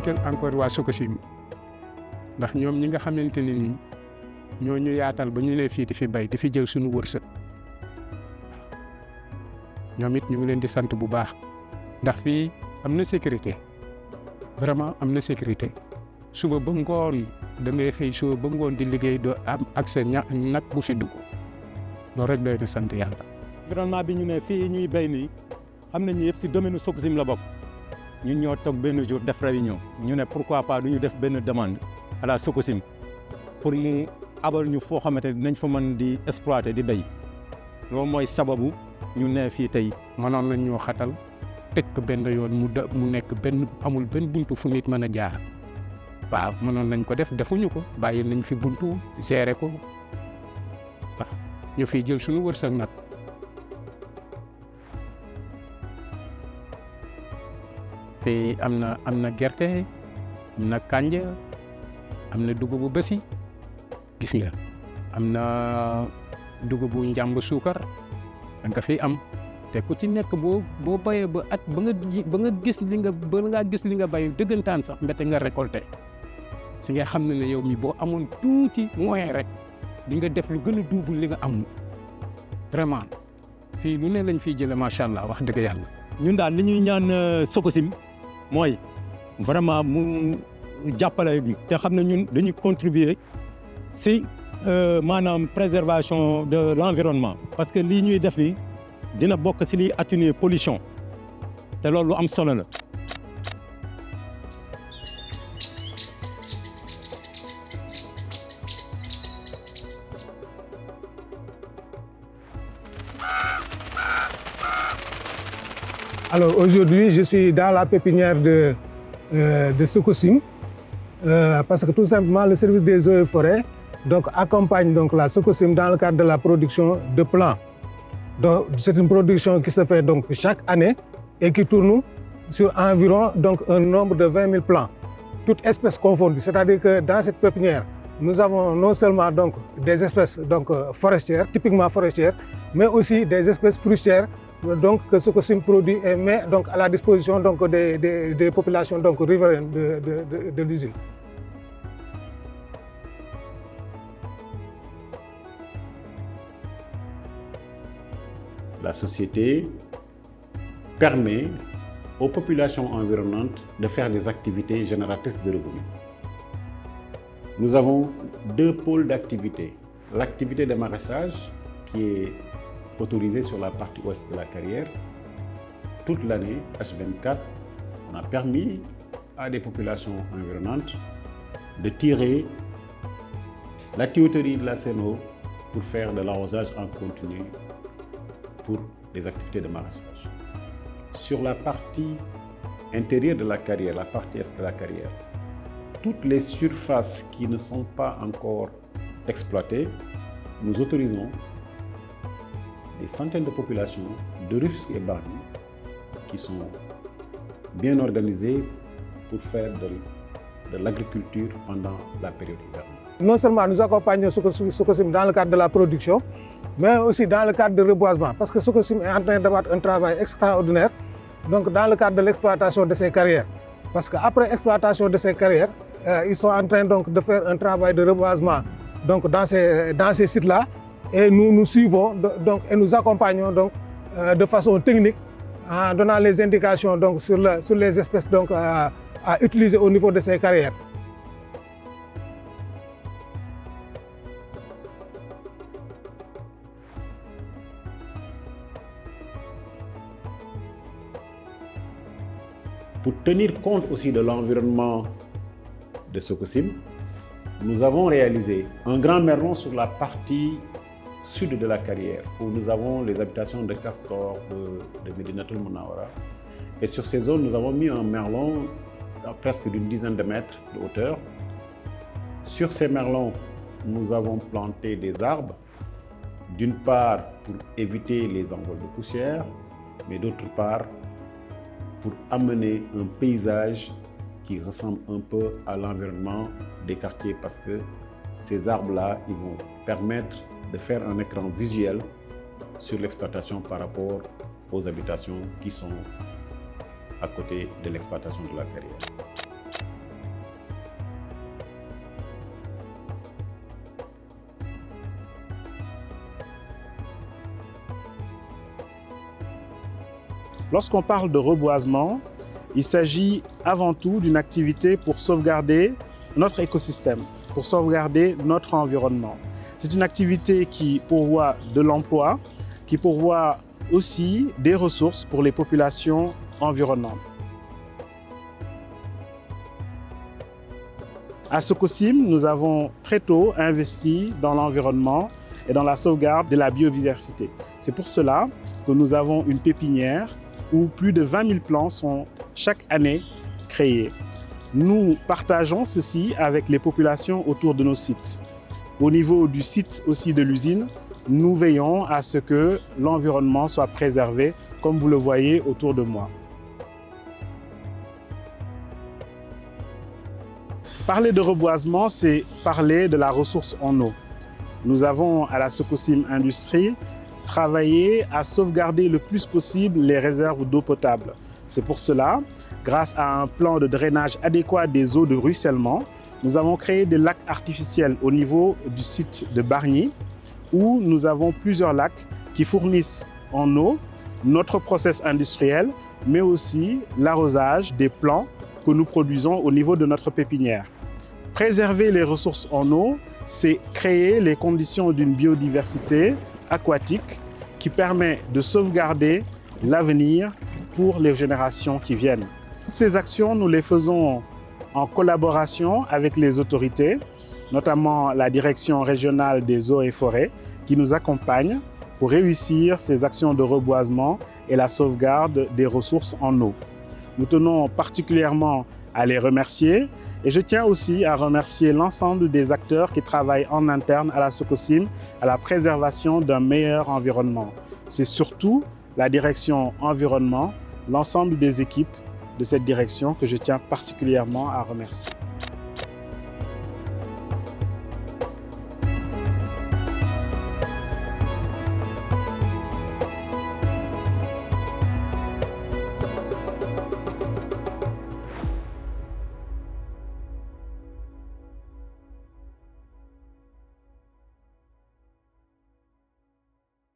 jiital encore waa Sococim ndax ñoom ñi nga xamante ne nii ñoo ñu yaatal ba ñu ne fii di fi bay di fi jël suñu wërsëg ñoom it ñu ngi leen di sant bu baax ndax fii am na sécurité vraiment am na sécurité suba ba ngoon da ngay xëy suba ba ngoon di liggéey doo am accès nag bu fi dugg loolu rek doy na sant yàlla. environnement bi ñu ne fii ñuy béy nii xam nañu yëpp si domaine Sococim la bokk ñun ñoo toog benn jour def réunion ñu ne pourquoi pas du ñu def benn demande à la Sococim pour ñu abal ñu foo xamante ne dinañ fa mën di exploiter di béy loolu mooy sababu ñu ne fii tey. mënoon nañ ñoo xatal tëj ko benn yoon mu nekk benn amul benn buntu fu nit mën a jaar waaw mënoon nañ ko def defuñu ko bàyyi nañ fi buntu gérer ko waaw ñu fiy jël suñu wërsëg nag. te am na gerte am na kànja am na dugubu bési gis nga am na dugubu njàmb suukar da nga fiy am te ku ci nekk boo bayee ba at ba nga gis li nga bay dëggantaan sax mbete nga récolté si nga xam ne yow mi boo amoon tuuti moyen rek di nga def lu gën a duubul li nga amul vraiment fii lu ne lañ fiy jëlee macha allah wax dëgg yàlla. ñun daal li ñuy ñaan Sococim mooy vraiment mu jàppale bi te xam ne ñun dañuy contribuer si maanaam préservation de l'environnement parce que lii ñuy def ni dina bokk si liy atténuer pollution te loolu lu am solo la. Alors aujourd'hui, je suis dans la pépinière de Sococim parce que tout simplement le service des eaux et forêts donc, accompagne donc, la Sococim dans le cadre de la production de plants. Donc, c'est une production qui se fait donc, chaque année et qui tourne sur environ donc, un nombre de 20 000 plants, toutes espèces confondues. C'est-à-dire que dans cette pépinière, nous avons non seulement donc, des espèces donc, forestières, typiquement forestières, mais aussi des espèces fruitières donc, que Sococim produit et met donc, à la disposition donc, des populations donc, riveraines de l'usine. La société permet aux populations environnantes de faire des activités génératrices de revenus. Nous avons deux pôles d'activité. L'activité de maraîchage qui est autorisée sur la partie ouest de la carrière. Toute l'année, H24, on a permis à des populations environnantes de tirer la tuyauterie de la Séno pour faire de l'arrosage en continu pour les activités de maraîchage. Sur la partie intérieure de la carrière, la partie est de la carrière, toutes les surfaces qui ne sont pas encore exploitées, nous autorisons des centaines de populations de Rufisque et Bargny qui sont bien organisées pour faire de l'agriculture pendant la période hivernale. Non seulement nous accompagnons Sococim dans le cadre de la production, mais aussi dans le cadre de reboisement, parce que Sococim est en train d'avoir un travail extraordinaire donc dans le cadre de l'exploitation de ces carrières. Parce qu'après l'exploitation de ces carrières, ils sont en train donc, de faire un travail de reboisement donc, dans ces sites-là. Et nous suivons donc, et nous accompagnons donc, de façon technique en donnant les indications donc, sur les espèces donc, à utiliser au niveau de ces carrières. Pour tenir compte aussi de l'environnement de Sococim, nous avons réalisé un grand merlon sur la partie sud de la carrière, où nous avons les habitations de Castor, de Médinatoul Mounawara. Et sur ces zones, nous avons mis un merlon à presque d'une dizaine de mètres de hauteur. Sur ces merlons, nous avons planté des arbres, d'une part pour éviter les envols de poussière, mais d'autre part pour amener un paysage qui ressemble un peu à l'environnement des quartiers, parce que ces arbres-là, ils vont permettre de faire un écran visuel sur l'exploitation par rapport aux habitations qui sont à côté de l'exploitation de la carrière. Lorsqu'on parle de reboisement, il s'agit avant tout d'une activité pour sauvegarder notre écosystème, pour sauvegarder notre environnement. C'est une activité qui pourvoit de l'emploi, qui pourvoit aussi des ressources pour les populations environnantes. À Sococim, nous avons très tôt investi dans l'environnement et dans la sauvegarde de la biodiversité. C'est pour cela que nous avons une pépinière où plus de 20 000 plants sont chaque année créés. Nous partageons ceci avec les populations autour de nos sites. Au niveau du site aussi de l'usine, nous veillons à ce que l'environnement soit préservé, comme vous le voyez autour de moi. Parler de reboisement, c'est parler de la ressource en eau. Nous avons à la Sococim Industrie travaillé à sauvegarder le plus possible les réserves d'eau potable. C'est pour cela, grâce à un plan de drainage adéquat des eaux de ruissellement, nous avons créé des lacs artificiels au niveau du site de Bargny, où nous avons plusieurs lacs qui fournissent en eau notre process industriel, mais aussi l'arrosage des plants que nous produisons au niveau de notre pépinière. Préserver les ressources en eau, c'est créer les conditions d'une biodiversité aquatique qui permet de sauvegarder l'avenir pour les générations qui viennent. Toutes ces actions, nous les faisons en collaboration avec les autorités, notamment la Direction régionale des eaux et forêts, qui nous accompagne pour réussir ces actions de reboisement et la sauvegarde des ressources en eau. Nous tenons particulièrement à les remercier et je tiens aussi à remercier l'ensemble des acteurs qui travaillent en interne à la Sococim à la préservation d'un meilleur environnement. C'est surtout la direction environnement, l'ensemble des équipes de cette direction que je tiens particulièrement à remercier.